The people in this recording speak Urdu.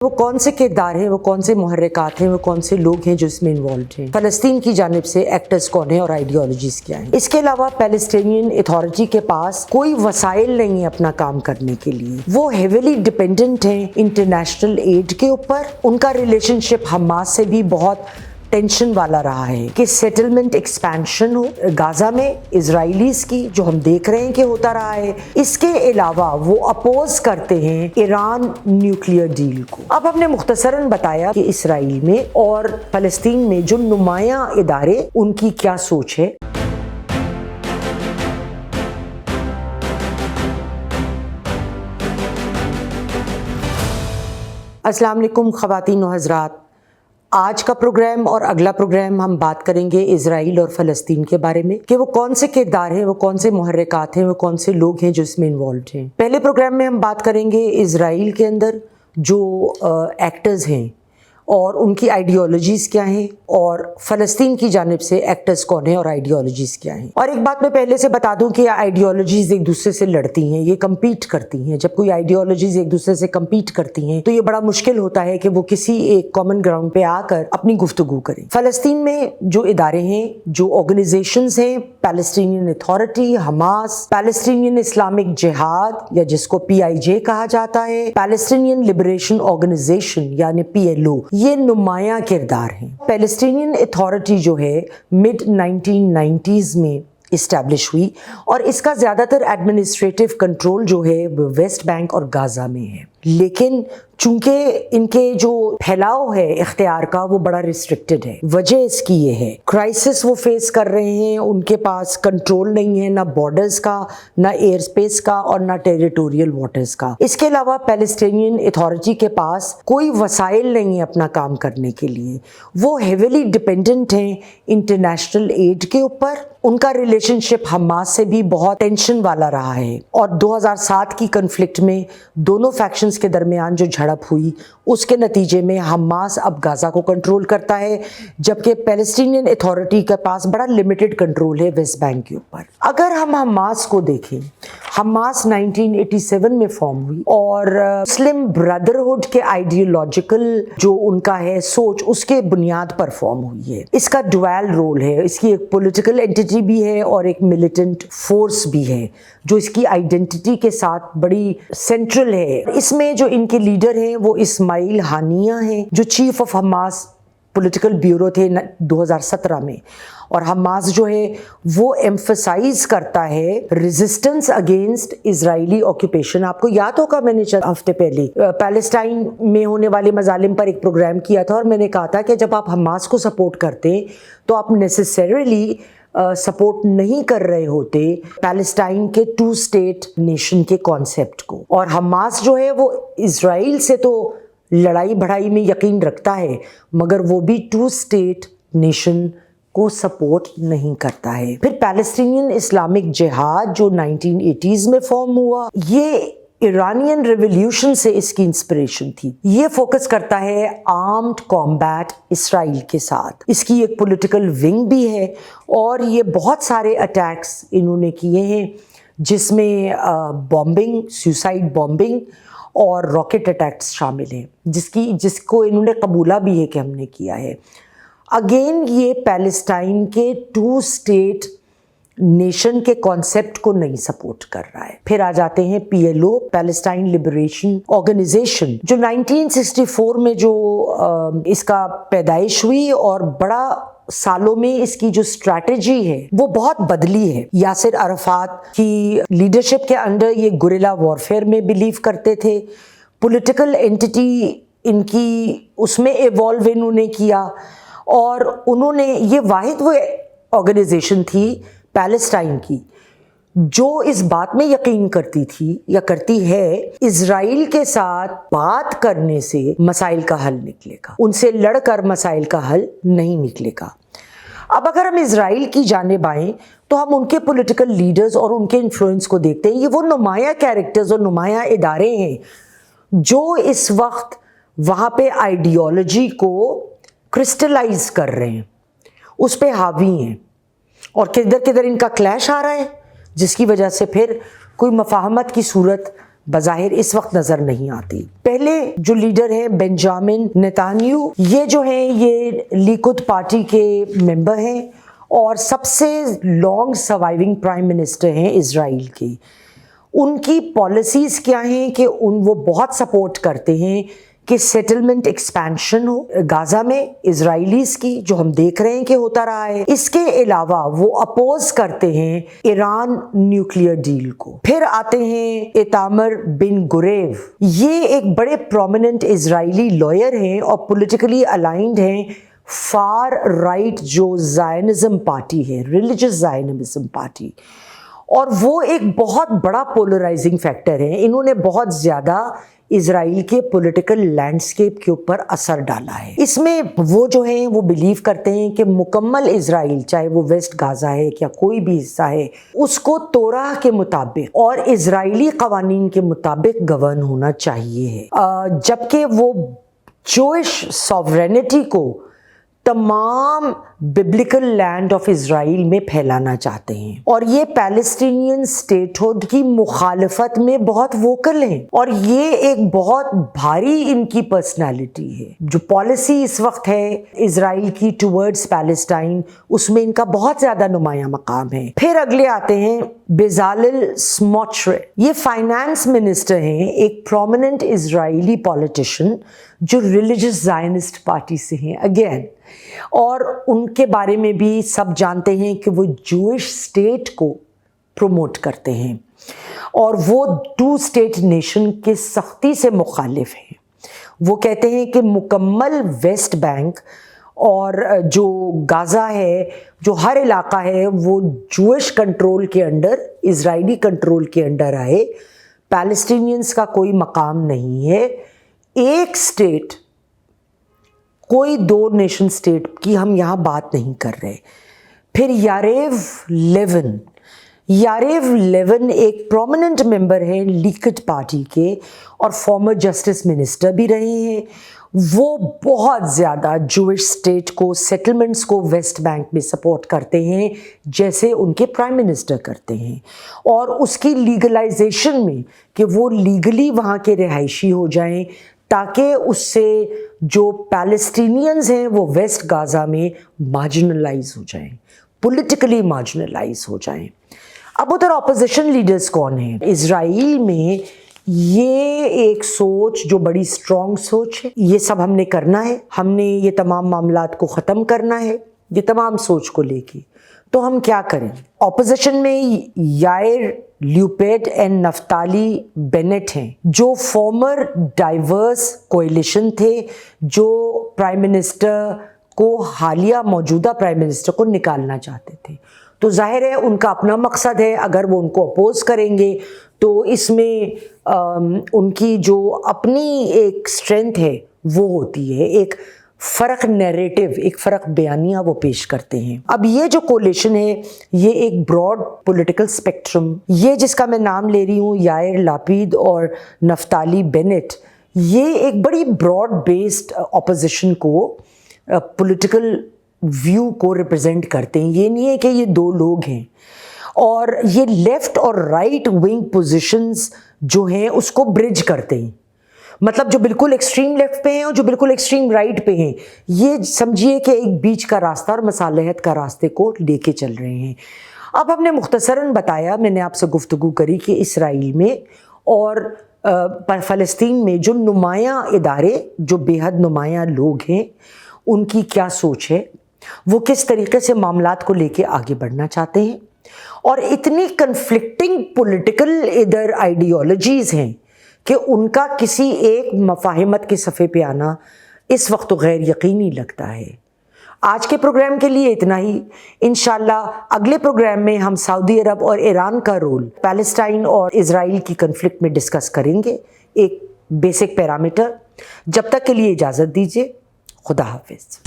وہ کون سے کردار ہیں، وہ کون سے محرکات ہیں، وہ کون سے لوگ ہیں جو اس میں انوالوڈ ہیں، فلسطین کی جانب سے ایکٹرز کون ہیں اور آئیڈیالوجیز کیا ہیں۔ اس کے علاوہ پیلسٹینین اتھارٹی کے پاس کوئی وسائل نہیں ہے اپنا کام کرنے کے لیے، وہ ہیویلی ڈیپینڈنٹ ہیں انٹرنیشنل ایڈ کے اوپر۔ ان کا ریلیشن شپ حماس سے بھی بہت ٹینشن والا رہا ہے کہ سیٹلمنٹ ایکسپینشن ہو غازہ میں اسرائیلیز کی، جو ہم دیکھ رہے ہیں کہ ہوتا رہا ہے۔ اس کے علاوہ وہ اپوز کرتے ہیں ایران نیوکلیئر ڈیل کو۔ اب ہم نے مختصراً بتایا کہ اسرائیل میں اور فلسطین میں جو نمایاں ادارے ان کی کیا سوچ ہے۔ السلام علیکم خواتین و حضرات، آج کا پروگرام اور اگلا پروگرام ہم بات کریں گے اسرائیل اور فلسطین کے بارے میں کہ وہ کون سے کردار ہیں، وہ کون سے محرکات ہیں، وہ کون سے لوگ ہیں جو اس میں انوالوڈ ہیں۔ پہلے پروگرام میں ہم بات کریں گے اسرائیل کے اندر جو ایکٹرز ہیں اور ان کی آئیڈیالوجیز کیا ہیں، اور فلسطین کی جانب سے ایکٹرز کون ہیں اور آئیڈیالوجیز کیا ہیں۔ اور ایک بات میں پہلے سے بتا دوں کہ آئیڈیالوجیز ایک دوسرے سے لڑتی ہیں، یہ کمپیٹ کرتی ہیں۔ جب کوئی آئیڈیالوجیز ایک دوسرے سے کمپیٹ کرتی ہیں تو یہ بڑا مشکل ہوتا ہے کہ وہ کسی ایک کامن گراؤنڈ پہ آ کر اپنی گفتگو کریں۔ فلسطین میں جو ادارے ہیں، جو آرگنائزیشنز ہیں، Palestinian authority, Hamas, Palestinian Islamic جہاد یا جس کو PIJ کہا جاتا ہے، پیلسٹینین لبریشن آرگنائزیشن یعنی PLO، یہ نمایاں کردار ہیں۔ پیلسٹینین اتھارٹی جو ہے mid 1990s میں اسٹیبلش ہوئی اور اس کا زیادہ تر ایڈمنسٹریٹو کنٹرول جو ہے وہ ویسٹ بینک اور غازہ میں ہے، لیکن چونکہ ان کے جو پھیلاؤ ہے اختیار کا وہ بڑا ریسٹرکٹڈ ہے۔ وجہ اس کی یہ ہے کرائسس وہ فیس کر رہے ہیں، ان کے پاس کنٹرول نہیں ہے، نہ بارڈرز کا، نہ ایئر سپیس کا، اور نہ ٹیریٹوریل واٹرز کا۔ اس کے علاوہ پیلسٹینین اتھارٹی کے پاس کوئی وسائل نہیں ہے اپنا کام کرنے کے لیے، وہ ہیویلی ڈیپینڈنٹ ہیں انٹرنیشنل ایڈ کے اوپر۔ ان کا ریلیشن شپ حماس سے بھی بہت ٹینشن والا رہا ہے، اور 2007 کی کنفلکٹ میں دونوں فیکشنز کے درمیان جو جھڑپ ہوئی اس کے نتیجے میں حماس اب غازہ کو کنٹرول کرتا ہے، جبکہ پیلسٹینین اتھارٹی کے پاس بڑا لمیٹڈ کنٹرول ہے ویسٹ بینک کے اوپر۔ اگر ہم حماس کو دیکھیں، حماس 1987 میں فارم ہوئی اور مسلم برادرہڈ کے آئیڈیالوجیکل جو ان کا ہے سوچ، اس کے بنیاد پر فارم ہوئی ہے۔ اس کا ڈویل رول ہے، اس کی ایک پولیٹیکل اینٹی بھی ہے اور ایک ملیٹنٹ فورس بھی ہے جو اس کی آئیڈینٹی کے ساتھ بڑی سینٹرل ہے۔ اس میں جو ان کے لیڈر ہیں وہ اسماعیل ہانیہ ہیں جو chief of Hamas political bureau تھے 2017 میں، اور حماس جو ہے وہ ایمفسائز کرتا ہے ریزسٹنس اگینسٹ اسرائیلی آکوپیشن۔ آپ کو یاد ہوگا میں نے چند ہفتے پہلے پیلسٹائن میں ہونے والے مظالم پر ایک پروگرام کیا تھا، اور میں نے کہا تھا کہ جب آپ حماس کو سپورٹ کرتے ہیں تو آپ نیسیسریلی سپورٹ نہیں کر رہے ہوتے پیلسٹائن کے 2 اسٹیٹ نیشن کے کانسیپٹ کو۔ اور حماس جو ہے وہ اسرائیل سے تو لڑائی بڑھائی میں یقین رکھتا ہے، مگر وہ بھی 2 اسٹیٹ نیشن کو سپورٹ نہیں کرتا ہے۔ پھر پیلسٹینین اسلامک جہاد جو 1980s میں فارم ہوا، یہ ایرانین ریولیوشن سے اس کی انسپریشن تھی۔ یہ فوکس کرتا ہے آرمڈ کامبیٹ اسرائیل کے ساتھ۔ اس کی ایک پولیٹیکل ونگ بھی ہے، اور یہ بہت سارے اٹیکس انہوں نے کیے ہیں جس میں بامبنگ، سوسائڈ بامبنگ اور راکٹ اٹیکس شامل ہیں، جس کو انہوں نے قبولہ بھی ہے کہ ہم نے کیا ہے۔ اگین یہ پیلسٹائن کے 2 اسٹیٹ نیشن کے کانسیپٹ کو نہیں سپورٹ کر رہا ہے۔ پھر آ جاتے ہیں PLO، پیلسٹائن لبریشن آرگنائزیشن، جو 1964 میں جو اس کا پیدائش ہوئی، اور بڑا سالوں میں اس کی جو اسٹریٹجی ہے وہ بہت بدلی ہے۔ یاسر عرفات کی لیڈرشپ کے انڈر یہ گوریلا وارفیئر میں بلیو کرتے تھے، پولیٹیکل اینٹی ان کی اس میں ایوالو انہوں نے کیا، اور انہوں نے یہ واحد وہ آرگنائزیشن تھی پیلسٹائن کی جو اس بات میں یقین کرتی تھی یا کرتی ہے اسرائیل کے ساتھ بات کرنے سے مسائل کا حل نکلے گا، ان سے لڑ کر مسائل کا حل نہیں نکلے گا۔ اب اگر ہم اسرائیل کی جانب آئیں تو ہم ان کے پولیٹیکل لیڈرز اور ان کے انفلوئنس کو دیکھتے ہیں۔ یہ وہ نمایاں کیریکٹرز اور نمایاں ادارے ہیں جو اس وقت وہاں پہ آئیڈیالوجی کو کرسٹلائز کر رہے ہیں، اس پہ حاوی ہیں، اور کدھر کدھر ان کا کلیش آ رہا ہے، جس کی وجہ سے پھر کوئی مفاہمت کی صورت بظاہر اس وقت نظر نہیں آتی۔ پہلے جو لیڈر ہیں بنجامن نیتانیاہو، یہ جو ہیں یہ لیکود پارٹی کے ممبر ہیں اور سب سے لانگ سروائیونگ پرائم منسٹر ہیں اسرائیل کے۔ ان کی پالیسیز کیا ہیں کہ وہ بہت سپورٹ کرتے ہیں کہ سیٹلمنٹ ایکسپینشن ہو غازہ میں اسرائیلیز کی، جو ہم دیکھ رہے ہیں کہ ہوتا رہا ہے۔ اس کے علاوہ وہ اپوز کرتے ہیں ایران نیوکلیئر ڈیل کو۔ پھر آتے ہیں ایتامر بن گریو، یہ ایک بڑے پرومیننٹ اسرائیلی لائر ہیں اور پولیٹیکلی الائنڈ ہیں فار رائٹ جو زائنزم پارٹی ہے، ریلیجس زائنزم پارٹی، اور وہ ایک بہت بڑا پولرائزنگ فیکٹر ہے۔ انہوں نے بہت زیادہ اسرائیل کے پولیٹیکل لینڈسکیپ کے اوپر اثر ڈالا ہے۔ اس میں وہ جو ہیں وہ بلیو کرتے ہیں کہ مکمل اسرائیل، چاہے وہ ویسٹ غازہ ہے یا کوئی بھی حصہ ہے، اس کو تورا کے مطابق اور اسرائیلی قوانین کے مطابق گورن ہونا چاہیے، جبکہ وہ جوئش ساورینٹی کو تمام ببلیکل لینڈ آف اسرائیل میں پھیلانا چاہتے ہیں، اور یہ پیلسٹینین اسٹیٹ ہوڈ کی مخالفت میں بہت ووکل ہیں، اور یہ ایک بہت بھاری ان کی پرسنالٹی ہے۔ جو پالیسی اس وقت ہے اسرائیل کی ٹورڈز پیلسٹائن، اس میں ان کا بہت زیادہ نمایاں مقام ہے۔ پھر اگلے آتے ہیں بیزالل سموٹرچ، یہ فائنانس منسٹر ہیں، ایک پرومیننٹ اسرائیلی پولیٹیشین جو ریلیجس زائنسٹ پارٹی سے ہیں اگین، اور ان کے بارے میں بھی سب جانتے ہیں کہ وہ جوئش اسٹیٹ کو پروموٹ کرتے ہیں، اور وہ 2 اسٹیٹ نیشن کے سختی سے مخالف ہیں۔ وہ کہتے ہیں کہ مکمل ویسٹ بینک اور جو غازہ ہے، جو ہر علاقہ ہے، وہ جوئش کنٹرول کے انڈر، اسرائیلی کنٹرول کے انڈر آئے، پیلسٹینینز کا کوئی مقام نہیں ہے۔ ایک اسٹیٹ، کوئی 2 نیشن اسٹیٹ کی ہم یہاں بات نہیں کر رہے۔ پھر یاریو لیون ایک پرومیننٹ ممبر ہیں لیکٹ پارٹی کے اور فارمر جسٹس منسٹر بھی رہے ہیں۔ وہ بہت زیادہ جوئش اسٹیٹ کو، سیٹلمنٹس کو ویسٹ بینک میں سپورٹ کرتے ہیں، جیسے ان کے پرائم منسٹر کرتے ہیں، اور اس کی لیگلائزیشن میں کہ وہ لیگلی وہاں کے رہائشی ہو جائیں، تاکہ اس سے جو پیلسٹینینز ہیں وہ ویسٹ غازہ میں مارجنلائز ہو جائیں، پولیٹیکلی مارجنلائز ہو جائیں۔ اب ادھر اپوزیشن لیڈرز کون ہیں؟ اسرائیل میں یہ ایک سوچ جو بڑی اسٹرانگ سوچ ہے، یہ سب ہم نے کرنا ہے، ہم نے یہ تمام معاملات کو ختم کرنا ہے، یہ تمام سوچ کو لے کے، تو ہم کیا کریں؟ اپوزیشن میں یائر لیپڈ اینڈ نفتالی بینٹ ہیں، جو فارمر ڈائیورس کوئلیشن تھے، جو پرائم منسٹر کو، حالیہ موجودہ پرائم منسٹر کو نکالنا چاہتے تھے۔ تو ظاہر ہے ان کا اپنا مقصد ہے، اگر وہ ان کو اپوز کریں گے تو اس میں ان کی جو اپنی ایک اسٹرینتھ ہے وہ ہوتی ہے، ایک فرق نیریٹو، ایک فرق بیانیہ وہ پیش کرتے ہیں۔ اب یہ جو کولیشن ہے یہ ایک براڈ پولیٹیکل اسپیکٹرم، یہ جس کا میں نام لے رہی ہوں، یائر لاپید اور نفتالی بینٹ، یہ ایک بڑی براڈ بیسڈ اپوزیشن کو، پولیٹیکل ویو کو ریپرزینٹ کرتے ہیں۔ یہ نہیں ہے کہ یہ 2 لوگ ہیں، اور یہ لیفٹ اور رائٹ ونگ پوزیشنز جو ہیں اس کو برج کرتے ہیں، مطلب جو بالکل ایکسٹریم لیفٹ پہ ہیں اور جو بالکل ایکسٹریم رائٹ پہ ہیں، یہ سمجھیے کہ ایک بیچ کا راستہ اور مصالحت کا راستے کو لے کے چل رہے ہیں۔ اب ہم نے مختصراً بتایا، میں نے آپ سے گفتگو کری کہ اسرائیل میں اور فلسطین میں جو نمایاں ادارے، جو بے حد نمایاں لوگ ہیں، ان کی کیا سوچ ہے، وہ کس طریقے سے معاملات کو لے کے آگے بڑھنا چاہتے ہیں، اور اتنی کنفلکٹنگ پولیٹیکل ادھر آئیڈیالوجیز ہیں کہ ان کا کسی ایک مفاہمت کے صفحے پہ آنا اس وقت غیر یقینی لگتا ہے۔ آج کے پروگرام کے لیے اتنا ہی۔ انشاءاللہ اگلے پروگرام میں ہم سعودی عرب اور ایران کا رول پیلسٹائن اور اسرائیل کی کنفلکٹ میں ڈسکس کریں گے، ایک بیسک پیرامیٹر۔ جب تک کے لیے اجازت دیجیے، خدا حافظ۔